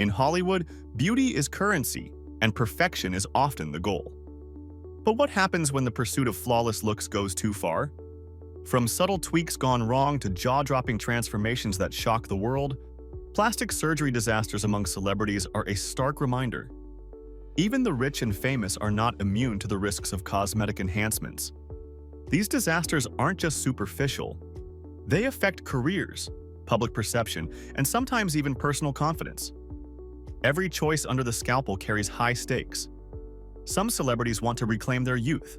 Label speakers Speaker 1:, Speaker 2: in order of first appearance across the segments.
Speaker 1: In Hollywood, beauty is currency, and perfection is often the goal. But what happens when the pursuit of flawless looks goes too far? From subtle tweaks gone wrong to jaw-dropping transformations that shock the world, plastic surgery disasters among celebrities are a stark reminder. Even the rich and famous are not immune to the risks of cosmetic enhancements. These disasters aren't just superficial. They affect careers, public perception, and sometimes even personal confidence. Every choice under the scalpel carries high stakes. Some celebrities want to reclaim their youth.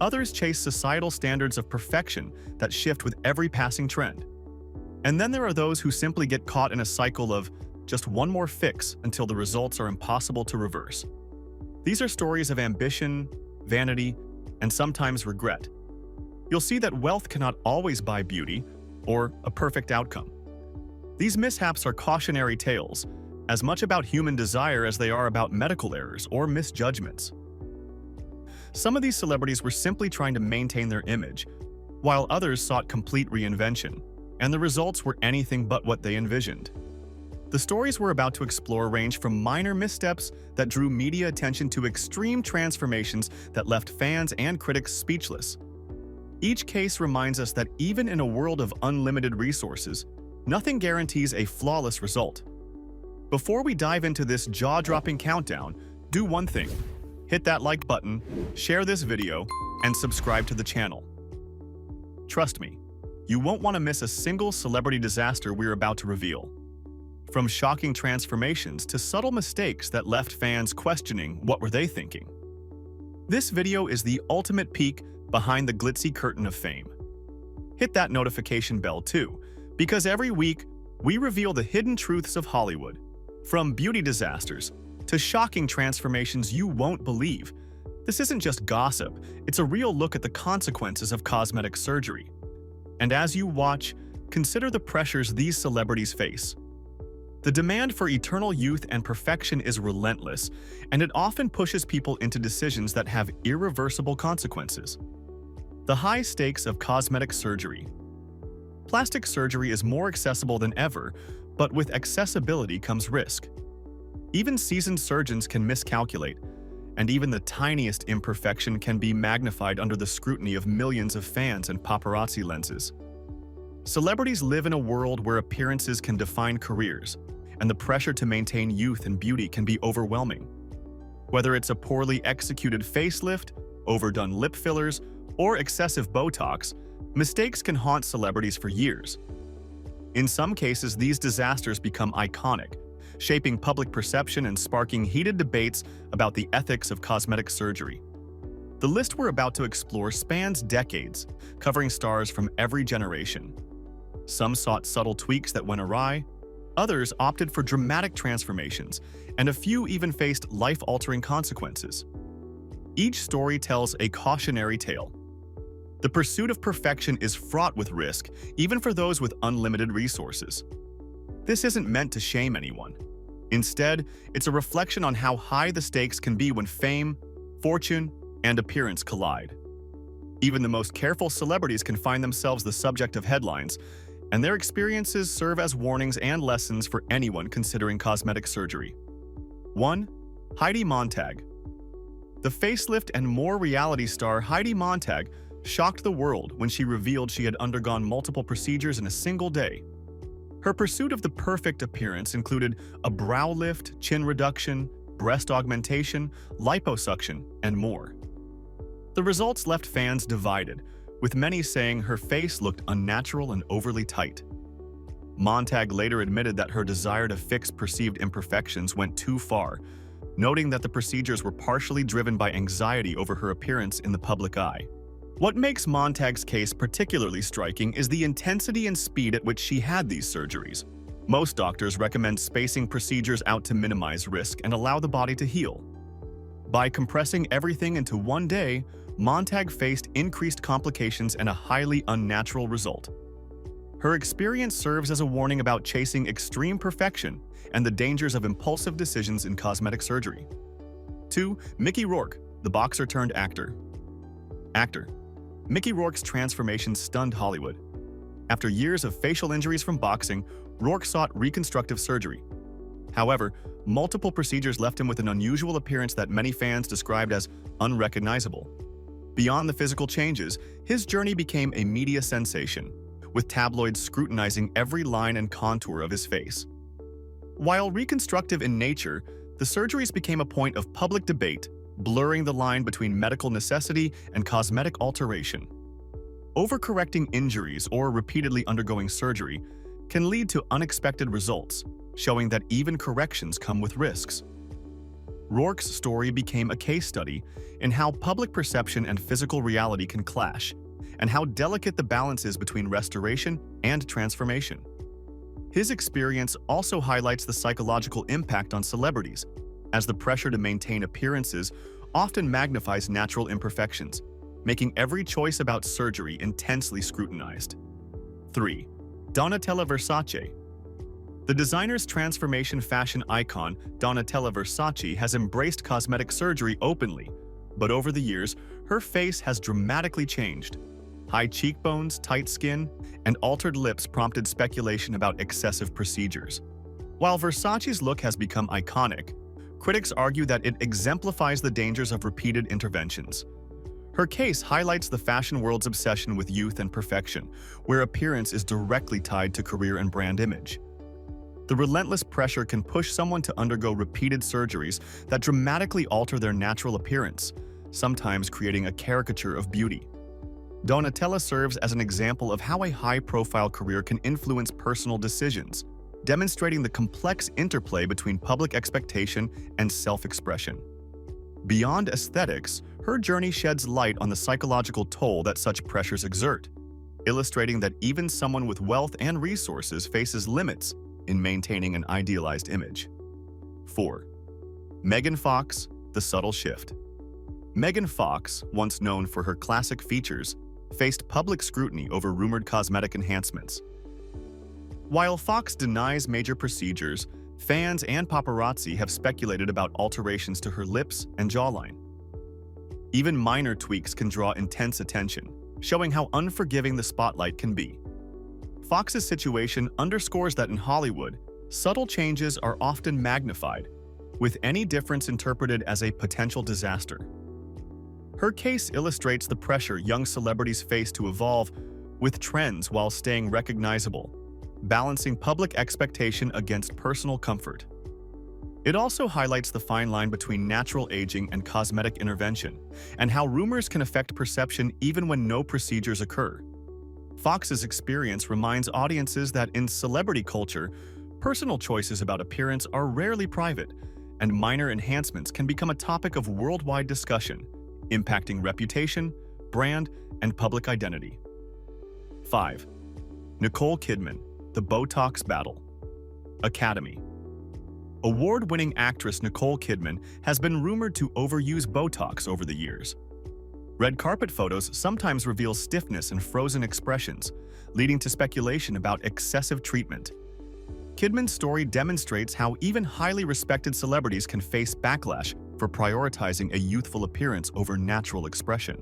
Speaker 1: Others chase societal standards of perfection that shift with every passing trend. And then there are those who simply get caught in a cycle of just one more fix until the results are impossible to reverse. These are stories of ambition, vanity, and sometimes regret. You'll see that wealth cannot always buy beauty or a perfect outcome. These mishaps are cautionary tales, as much about human desire as they are about medical errors or misjudgments. Some of these celebrities were simply trying to maintain their image, while others sought complete reinvention, and the results were anything but what they envisioned. The stories we're about to explore range from minor missteps that drew media attention to extreme transformations that left fans and critics speechless. Each case reminds us that even in a world of unlimited resources, nothing guarantees a flawless result. Before we dive into this jaw-dropping countdown, do one thing. Hit that like button, share this video, and subscribe to the channel. Trust me, you won't want to miss a single celebrity disaster we're about to reveal. From shocking transformations to subtle mistakes that left fans questioning what were they thinking. This video is the ultimate peek behind the glitzy curtain of fame. Hit that notification bell too, because every week we reveal the hidden truths of Hollywood. From beauty disasters to shocking transformations you won't believe. This isn't just gossip, it's a real look at the consequences of cosmetic surgery. And as you watch, consider the pressures these celebrities face. The demand for eternal youth and perfection is relentless, and it often pushes people into decisions that have irreversible consequences. The high stakes of cosmetic surgery. Plastic surgery is more accessible than ever, but with accessibility comes risk. Even seasoned surgeons can miscalculate, and even the tiniest imperfection can be magnified under the scrutiny of millions of fans and paparazzi lenses. Celebrities live in a world where appearances can define careers, and the pressure to maintain youth and beauty can be overwhelming. Whether it's a poorly executed facelift, overdone lip fillers, or excessive Botox, mistakes can haunt celebrities for years. In some cases, these disasters become iconic, shaping public perception and sparking heated debates about the ethics of cosmetic surgery. The list we're about to explore spans decades, covering stars from every generation. Some sought subtle tweaks that went awry, others opted for dramatic transformations, and a few even faced life-altering consequences. Each story tells a cautionary tale. The pursuit of perfection is fraught with risk, even for those with unlimited resources. This isn't meant to shame anyone. Instead, it's a reflection on how high the stakes can be when fame, fortune, and appearance collide. Even the most careful celebrities can find themselves the subject of headlines, and their experiences serve as warnings and lessons for anyone considering cosmetic surgery. 1. Heidi Montag. The facelift and more reality star Heidi Montag shocked the world when she revealed she had undergone multiple procedures in a single day. Her pursuit of the perfect appearance included a brow lift, chin reduction, breast augmentation, liposuction, and more. The results left fans divided, with many saying her face looked unnatural and overly tight. Montag later admitted that her desire to fix perceived imperfections went too far, noting that the procedures were partially driven by anxiety over her appearance in the public eye. What makes Montag's case particularly striking is the intensity and speed at which she had these surgeries. Most doctors recommend spacing procedures out to minimize risk and allow the body to heal. By compressing everything into one day, Montag faced increased complications and a highly unnatural result. Her experience serves as a warning about chasing extreme perfection and the dangers of impulsive decisions in cosmetic surgery. 2. Mickey Rourke, the boxer turned actor. Mickey Rourke's transformation stunned Hollywood. After years of facial injuries from boxing, Rourke sought reconstructive surgery. However, multiple procedures left him with an unusual appearance that many fans described as unrecognizable. Beyond the physical changes, his journey became a media sensation, with tabloids scrutinizing every line and contour of his face. While reconstructive in nature, the surgeries became a point of public debate, blurring the line between medical necessity and cosmetic alteration. Overcorrecting injuries or repeatedly undergoing surgery can lead to unexpected results, showing that even corrections come with risks. Rourke's story became a case study in how public perception and physical reality can clash, and how delicate the balance is between restoration and transformation. His experience also highlights the psychological impact on celebrities, as the pressure to maintain appearances often magnifies natural imperfections, making every choice about surgery intensely scrutinized. 3. Donatella Versace. The designer's transformation fashion icon, Donatella Versace, has embraced cosmetic surgery openly, but over the years, her face has dramatically changed. High cheekbones, tight skin, and altered lips prompted speculation about excessive procedures. While Versace's look has become iconic, critics argue that it exemplifies the dangers of repeated interventions. Her case highlights the fashion world's obsession with youth and perfection, where appearance is directly tied to career and brand image. The relentless pressure can push someone to undergo repeated surgeries that dramatically alter their natural appearance, sometimes creating a caricature of beauty. Donatella serves as an example of how a high-profile career can influence personal decisions, demonstrating the complex interplay between public expectation and self-expression. Beyond aesthetics, her journey sheds light on the psychological toll that such pressures exert, illustrating that even someone with wealth and resources faces limits in maintaining an idealized image. 4. Megan Fox, the subtle shift. Megan Fox, once known for her classic features, faced public scrutiny over rumored cosmetic enhancements. While Fox denies major procedures, fans and paparazzi have speculated about alterations to her lips and jawline. Even minor tweaks can draw intense attention, showing how unforgiving the spotlight can be. Fox's situation underscores that in Hollywood, subtle changes are often magnified, with any difference interpreted as a potential disaster. Her case illustrates the pressure young celebrities face to evolve with trends while staying recognizable, balancing public expectation against personal comfort. It also highlights the fine line between natural aging and cosmetic intervention, and how rumors can affect perception even when no procedures occur. Fox's experience reminds audiences that in celebrity culture, personal choices about appearance are rarely private, and minor enhancements can become a topic of worldwide discussion, impacting reputation, brand, and public identity. 5. Nicole Kidman, the Botox Battle. Academy. Award-winning actress Nicole Kidman has been rumored to overuse Botox over the years. Red carpet photos sometimes reveal stiffness and frozen expressions, leading to speculation about excessive treatment. Kidman's story demonstrates how even highly respected celebrities can face backlash for prioritizing a youthful appearance over natural expression.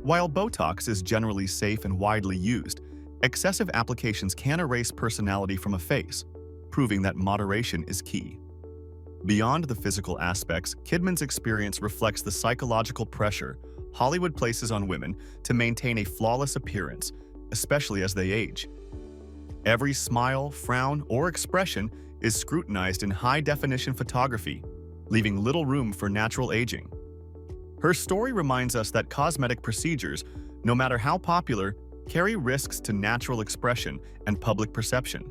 Speaker 1: While Botox is generally safe and widely used, excessive applications can erase personality from a face, proving that moderation is key. Beyond the physical aspects, Kidman's experience reflects the psychological pressure Hollywood places on women to maintain a flawless appearance, especially as they age. Every smile, frown, or expression is scrutinized in high-definition photography, leaving little room for natural aging. Her story reminds us that cosmetic procedures, no matter how popular, carry risks to natural expression and public perception.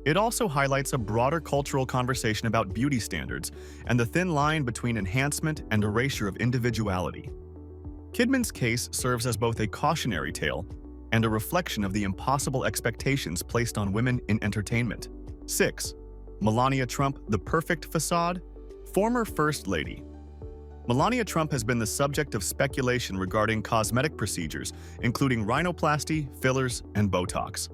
Speaker 1: It also highlights a broader cultural conversation about beauty standards and the thin line between enhancement and erasure of individuality. Kidman's case serves as both a cautionary tale and a reflection of the impossible expectations placed on women in entertainment. 6. Melania Trump, the perfect facade. Former First Lady. Melania Trump has been the subject of speculation regarding cosmetic procedures, including rhinoplasty, fillers, and Botox.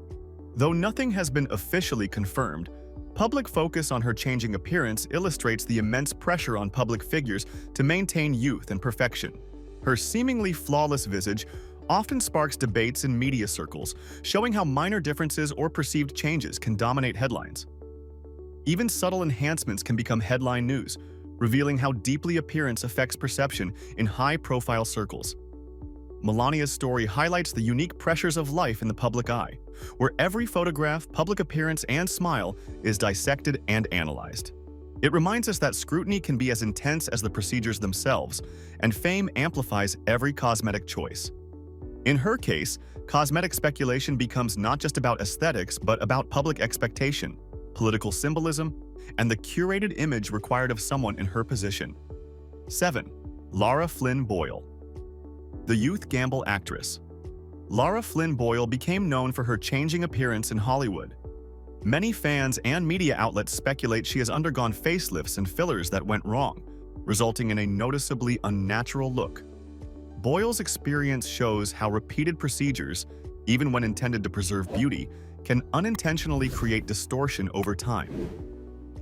Speaker 1: Though nothing has been officially confirmed, public focus on her changing appearance illustrates the immense pressure on public figures to maintain youth and perfection. Her seemingly flawless visage often sparks debates in media circles, showing how minor differences or perceived changes can dominate headlines. Even subtle enhancements can become headline news, revealing how deeply appearance affects perception in high-profile circles. Melania's story highlights the unique pressures of life in the public eye, where every photograph, public appearance, and smile is dissected and analyzed. It reminds us that scrutiny can be as intense as the procedures themselves, and fame amplifies every cosmetic choice. In her case, cosmetic speculation becomes not just about aesthetics, but about public expectation, political symbolism, and the curated image required of someone in her position. 7. Lara Flynn Boyle. The youth gamble actress. Lara Flynn Boyle became known for her changing appearance in Hollywood. Many fans and media outlets speculate she has undergone facelifts and fillers that went wrong, resulting in a noticeably unnatural look. Boyle's experience shows how repeated procedures, even when intended to preserve beauty, can unintentionally create distortion over time.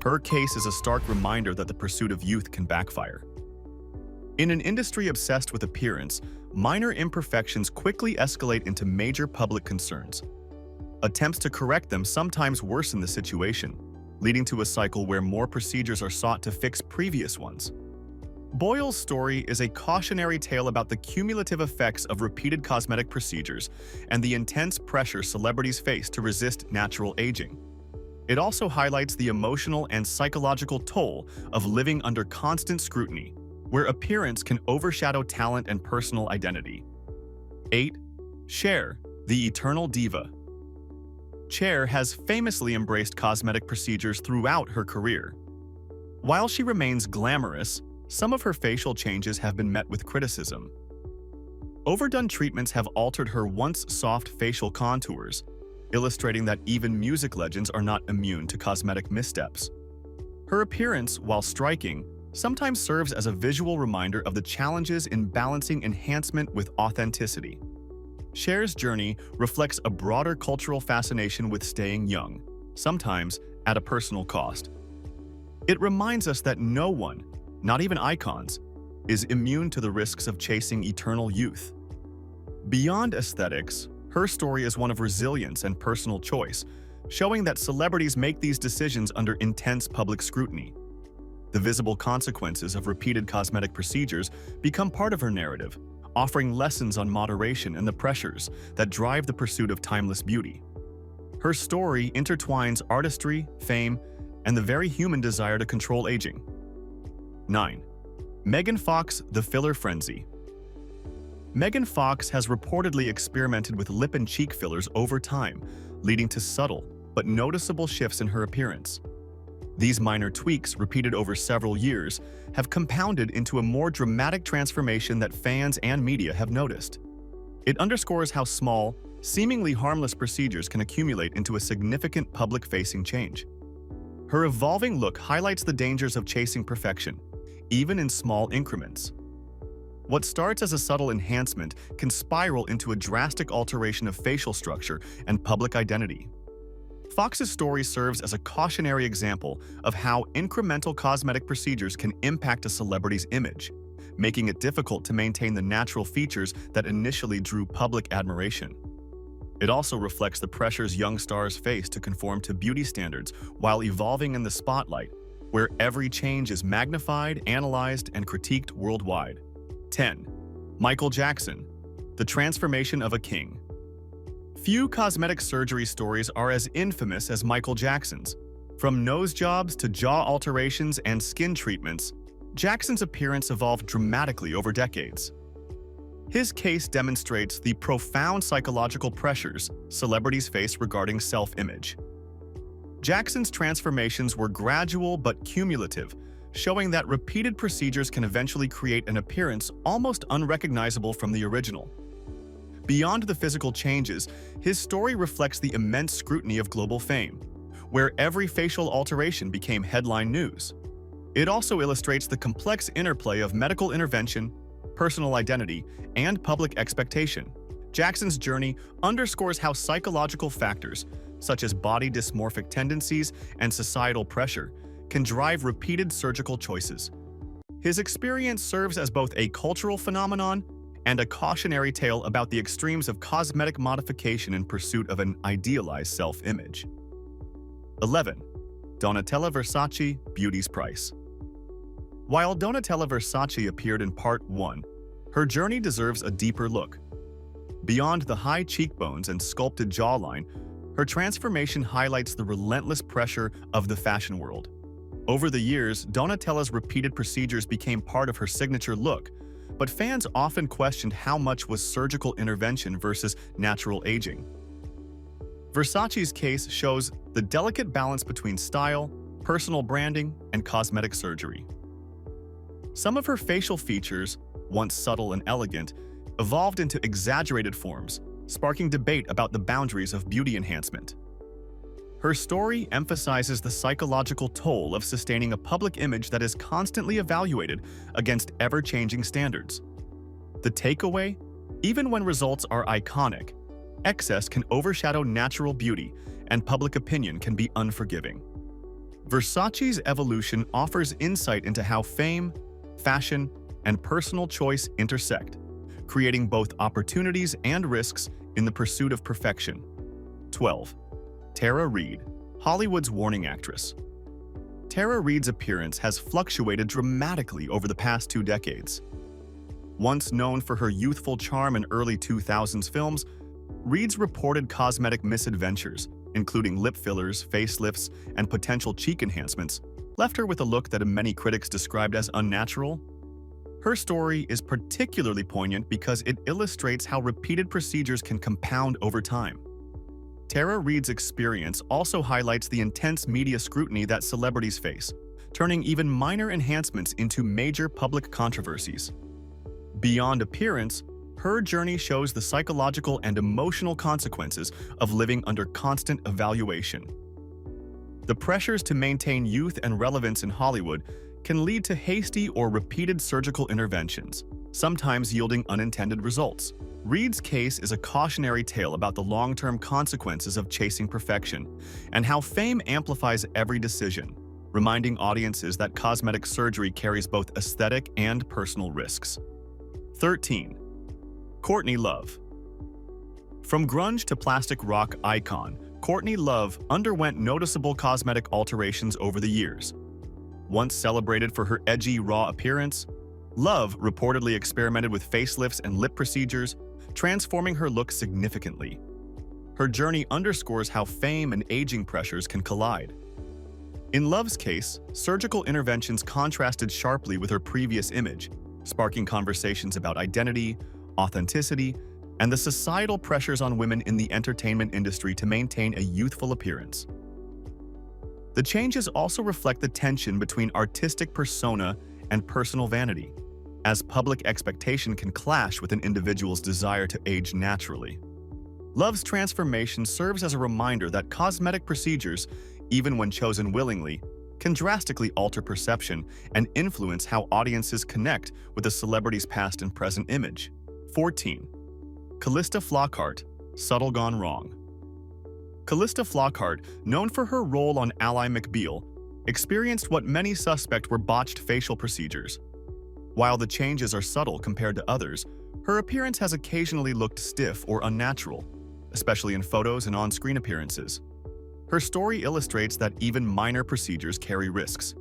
Speaker 1: Her case is a stark reminder that the pursuit of youth can backfire. In an industry obsessed with appearance, minor imperfections quickly escalate into major public concerns. Attempts to correct them sometimes worsen the situation, leading to a cycle where more procedures are sought to fix previous ones. Boyle's story is a cautionary tale about the cumulative effects of repeated cosmetic procedures and the intense pressure celebrities face to resist natural aging. It also highlights the emotional and psychological toll of living under constant scrutiny, where appearance can overshadow talent and personal identity. 8. Cher, the eternal diva. Cher has famously embraced cosmetic procedures throughout her career. While she remains glamorous, some of her facial changes have been met with criticism. Overdone treatments have altered her once soft facial contours, illustrating that even music legends are not immune to cosmetic missteps. Her appearance, while striking, sometimes serves as a visual reminder of the challenges in balancing enhancement with authenticity. Cher's journey reflects a broader cultural fascination with staying young, sometimes at a personal cost. It reminds us that no one, not even icons, is immune to the risks of chasing eternal youth. Beyond aesthetics, her story is one of resilience and personal choice, showing that celebrities make these decisions under intense public scrutiny. The visible consequences of repeated cosmetic procedures become part of her narrative, offering lessons on moderation and the pressures that drive the pursuit of timeless beauty. Her story intertwines artistry, fame, and the very human desire to control aging. 9. Megan Fox, the filler frenzy. Megan Fox has reportedly experimented with lip and cheek fillers over time, leading to subtle but noticeable shifts in her appearance. These minor tweaks, repeated over several years, have compounded into a more dramatic transformation that fans and media have noticed. It underscores how small, seemingly harmless procedures can accumulate into a significant public-facing change. Her evolving look highlights the dangers of chasing perfection, even in small increments. What starts as a subtle enhancement can spiral into a drastic alteration of facial structure and public identity. Fox's story serves as a cautionary example of how incremental cosmetic procedures can impact a celebrity's image, making it difficult to maintain the natural features that initially drew public admiration. It also reflects the pressures young stars face to conform to beauty standards while evolving in the spotlight, where every change is magnified, analyzed, and critiqued worldwide. 10. Michael Jackson, the transformation of a king. Few cosmetic surgery stories are as infamous as Michael Jackson's. From nose jobs to jaw alterations and skin treatments, Jackson's appearance evolved dramatically over decades. His case demonstrates the profound psychological pressures celebrities face regarding self-image. Jackson's transformations were gradual but cumulative, showing that repeated procedures can eventually create an appearance almost unrecognizable from the original. Beyond the physical changes, his story reflects the immense scrutiny of global fame, where every facial alteration became headline news. It also illustrates the complex interplay of medical intervention, personal identity, and public expectation. Jackson's journey underscores how psychological factors, such as body dysmorphic tendencies and societal pressure, can drive repeated surgical choices. His experience serves as both a cultural phenomenon and a cautionary tale about the extremes of cosmetic modification in pursuit of an idealized self-image. 11. Donatella Versace, Beauty's Price. While Donatella Versace appeared in Part 1, her journey deserves a deeper look. Beyond the high cheekbones and sculpted jawline, her transformation highlights the relentless pressure of the fashion world. Over the years, Donatella's repeated procedures became part of her signature look, but fans often questioned how much was surgical intervention versus natural aging. Versace's case shows the delicate balance between style, personal branding, and cosmetic surgery. Some of her facial features, once subtle and elegant, evolved into exaggerated forms, sparking debate about the boundaries of beauty enhancement. Her story emphasizes the psychological toll of sustaining a public image that is constantly evaluated against ever-changing standards. The takeaway? Even when results are iconic, excess can overshadow natural beauty, and public opinion can be unforgiving. Versace's evolution offers insight into how fame, fashion, and personal choice intersect, creating both opportunities and risks in the pursuit of perfection. 12. Tara Reid, Hollywood's warning actress. Tara Reid's appearance has fluctuated dramatically over the past 2 decades. Once known for her youthful charm in early 2000s films, Reid's reported cosmetic misadventures, including lip fillers, facelifts, and potential cheek enhancements, left her with a look that many critics described as unnatural. Her story is particularly poignant because it illustrates how repeated procedures can compound over time. Tara Reid's experience also highlights the intense media scrutiny that celebrities face, turning even minor enhancements into major public controversies. Beyond appearance, her journey shows the psychological and emotional consequences of living under constant evaluation. The pressures to maintain youth and relevance in Hollywood can lead to hasty or repeated surgical interventions, sometimes yielding unintended results. Reid's case is a cautionary tale about the long-term consequences of chasing perfection and how fame amplifies every decision, reminding audiences that cosmetic surgery carries both aesthetic and personal risks. 13. Courtney Love. From grunge to plastic rock icon, Courtney Love underwent noticeable cosmetic alterations over the years. Once celebrated for her edgy, raw appearance, Love reportedly experimented with facelifts and lip procedures, transforming her look significantly. Her journey underscores how fame and aging pressures can collide. In Love's case, surgical interventions contrasted sharply with her previous image, sparking conversations about identity, authenticity, and the societal pressures on women in the entertainment industry to maintain a youthful appearance. The changes also reflect the tension between artistic persona and personal vanity, as public expectation can clash with an individual's desire to age naturally. Love's transformation serves as a reminder that cosmetic procedures, even when chosen willingly, can drastically alter perception and influence how audiences connect with a celebrity's past and present image. 14. Callista Flockhart, Subtle Gone Wrong. Callista Flockhart, known for her role on Ally McBeal, experienced what many suspect were botched facial procedures. While the changes are subtle compared to others, her appearance has occasionally looked stiff or unnatural, especially in photos and on-screen appearances. Her story illustrates that even minor procedures carry risks.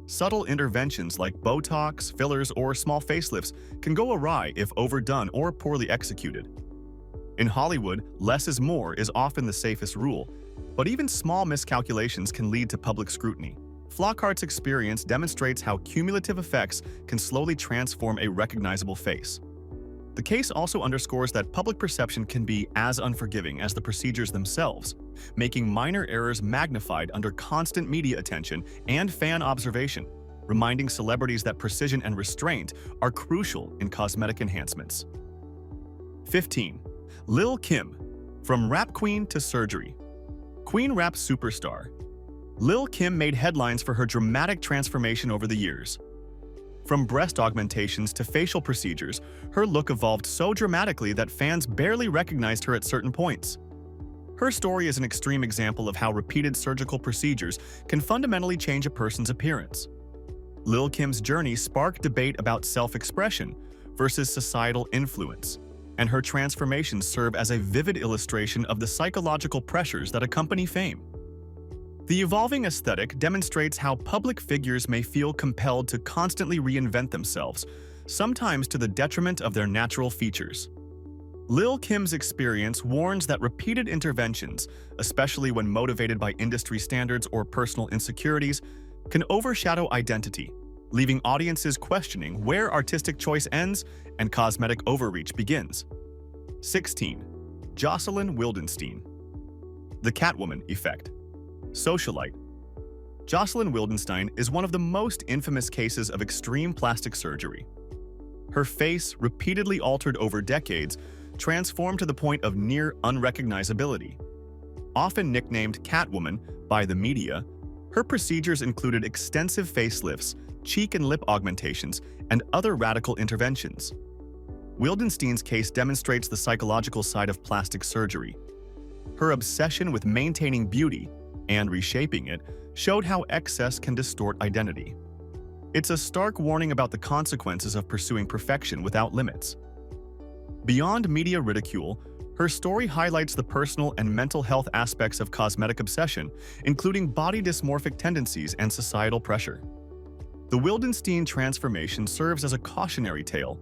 Speaker 1: Subtle interventions like Botox, fillers, or small facelifts can go awry if overdone or poorly executed. In Hollywood, less is more is often the safest rule, but even small miscalculations can lead to public scrutiny. Flockhart's experience demonstrates how cumulative effects can slowly transform a recognizable face. The case also underscores that public perception can be as unforgiving as the procedures themselves, making minor errors magnified under constant media attention and fan observation, reminding celebrities that precision and restraint are crucial in cosmetic enhancements. 15. Lil' Kim, From Rap Queen to Surgery. Queen rap superstar Lil' Kim made headlines for her dramatic transformation over the years. From breast augmentations to facial procedures, her look evolved so dramatically that fans barely recognized her at certain points. Her story is an extreme example of how repeated surgical procedures can fundamentally change a person's appearance. Lil' Kim's journey sparked debate about self-expression versus societal influence, and her transformations serve as a vivid illustration of the psychological pressures that accompany fame. The evolving aesthetic demonstrates how public figures may feel compelled to constantly reinvent themselves, sometimes to the detriment of their natural features. Lil Kim's experience warns that repeated interventions, especially when motivated by industry standards or personal insecurities, can overshadow identity, leaving audiences questioning where artistic choice ends and cosmetic overreach begins. 16. Jocelyn Wildenstein. The Catwoman Effect. Socialite. Jocelyn Wildenstein is one of the most infamous cases of extreme plastic surgery. Her face, repeatedly altered over decades, transformed to the point of near unrecognizability. Often nicknamed Catwoman by the media, her procedures included extensive facelifts, cheek and lip augmentations, and other radical interventions. Wildenstein's case demonstrates the psychological side of plastic surgery. Her obsession with maintaining beauty and reshaping it showed how excess can distort identity. It's a stark warning about the consequences of pursuing perfection without limits. Beyond media ridicule, her story highlights the personal and mental health aspects of cosmetic obsession, including body dysmorphic tendencies and societal pressure. The Wildenstein transformation serves as a cautionary tale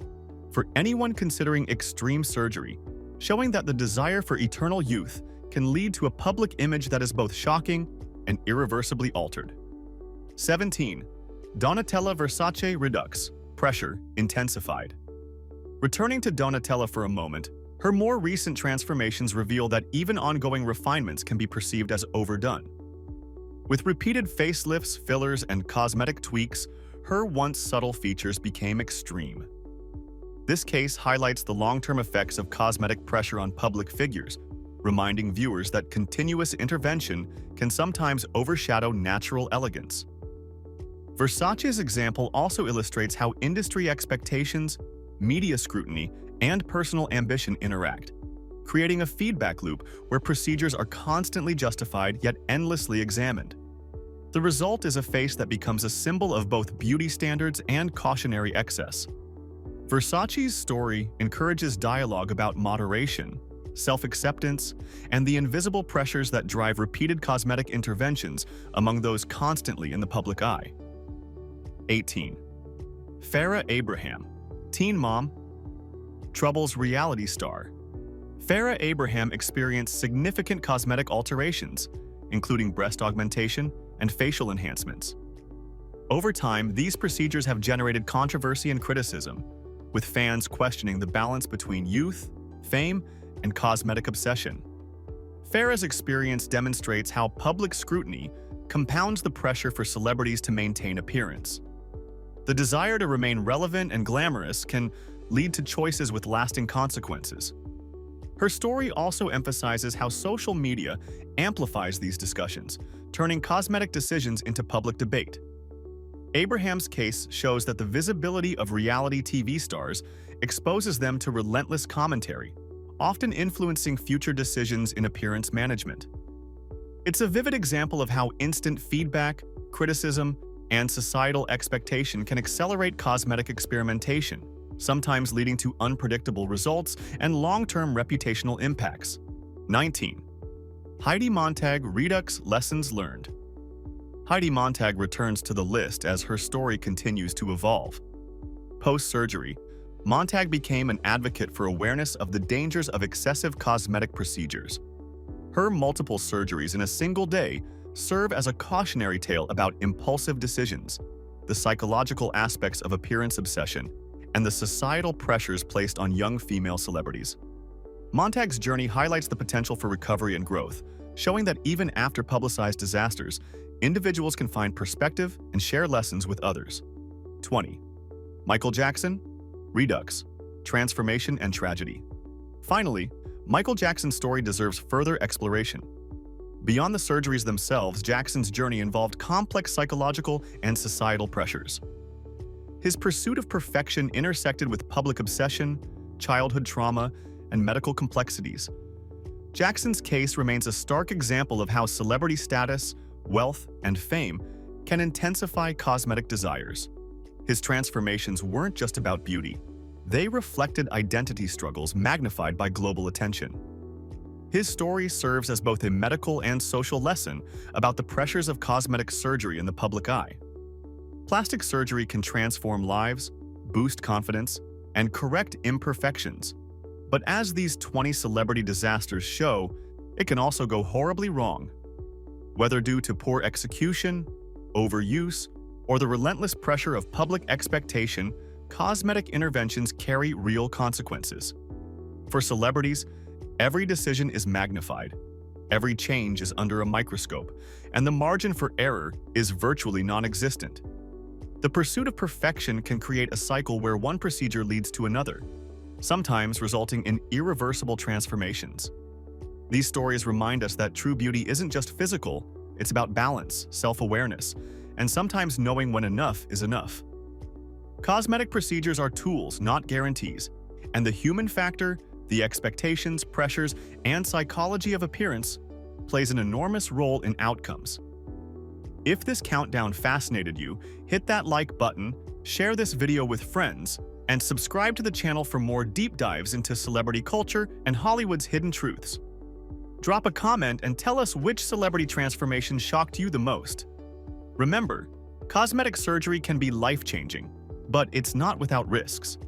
Speaker 1: for anyone considering extreme surgery, showing that the desire for eternal youth can lead to a public image that is both shocking and irreversibly altered. 17. Donatella Versace Redux. Pressure intensified. Returning to Donatella for a moment, her more recent transformations reveal that even ongoing refinements can be perceived as overdone. With repeated facelifts, fillers, and cosmetic tweaks, her once subtle features became extreme. This case highlights the long-term effects of cosmetic pressure on public figures, reminding viewers that continuous intervention can sometimes overshadow natural elegance. Versace's example also illustrates how industry expectations, media scrutiny, and personal ambition interact, creating a feedback loop where procedures are constantly justified yet endlessly examined. The result is a face that becomes a symbol of both beauty standards and cautionary excess. Versace's story encourages dialogue about moderation, self-acceptance, and the invisible pressures that drive repeated cosmetic interventions among those constantly in the public eye. 18. Farrah Abraham. Teen Mom. Trouble's reality star. Farrah Abraham experienced significant cosmetic alterations, including breast augmentation and facial enhancements. Over time, these procedures have generated controversy and criticism, with fans questioning the balance between youth, fame, and cosmetic obsession. Farrah's experience demonstrates how public scrutiny compounds the pressure for celebrities to maintain appearance. The desire to remain relevant and glamorous can lead to choices with lasting consequences. Her story also emphasizes how social media amplifies these discussions, turning cosmetic decisions into public debate. Abraham's case shows that the visibility of reality TV stars exposes them to relentless commentary, often influencing future decisions in appearance management. It's a vivid example of how instant feedback, criticism, and societal expectation can accelerate cosmetic experimentation, sometimes leading to unpredictable results and long-term reputational impacts. 19. Heidi Montag Redux Lessons Learned. Heidi Montag returns to the list as her story continues to evolve. Post-surgery, Montag became an advocate for awareness of the dangers of excessive cosmetic procedures. Her multiple surgeries in a single day serve as a cautionary tale about impulsive decisions, the psychological aspects of appearance obsession, and the societal pressures placed on young female celebrities. Montag's journey highlights the potential for recovery and growth, showing that even after publicized disasters, individuals can find perspective and share lessons with others. 20. Michael Jackson, Redux, Transformation and Tragedy. Finally, Michael Jackson's story deserves further exploration. Beyond the surgeries themselves, Jackson's journey involved complex psychological and societal pressures. His pursuit of perfection intersected with public obsession, childhood trauma, and medical complexities. Jackson's case remains a stark example of how celebrity status, wealth, and fame can intensify cosmetic desires. His transformations weren't just about beauty. They reflected identity struggles magnified by global attention. His story serves as both a medical and social lesson about the pressures of cosmetic surgery in the public eye. Plastic surgery can transform lives, boost confidence, and correct imperfections. But as these 20 celebrity disasters show, it can also go horribly wrong. Whether due to poor execution, overuse, or the relentless pressure of public expectation, cosmetic interventions carry real consequences. For celebrities, every decision is magnified, every change is under a microscope, and the margin for error is virtually non-existent. The pursuit of perfection can create a cycle where one procedure leads to another, sometimes resulting in irreversible transformations. These stories remind us that true beauty isn't just physical, it's about balance, self-awareness, and sometimes knowing when enough is enough. Cosmetic procedures are tools, not guarantees, and the human factor, the expectations, pressures, and psychology of appearance plays an enormous role in outcomes. If this countdown fascinated you, hit that like button, share this video with friends, and subscribe to the channel for more deep dives into celebrity culture and Hollywood's hidden truths. Drop a comment and tell us which celebrity transformation shocked you the most. Remember, cosmetic surgery can be life-changing, but it's not without risks.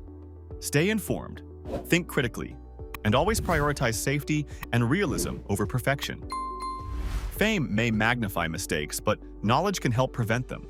Speaker 1: Stay informed, think critically, and always prioritize safety and realism over perfection. Fame may magnify mistakes, but knowledge can help prevent them.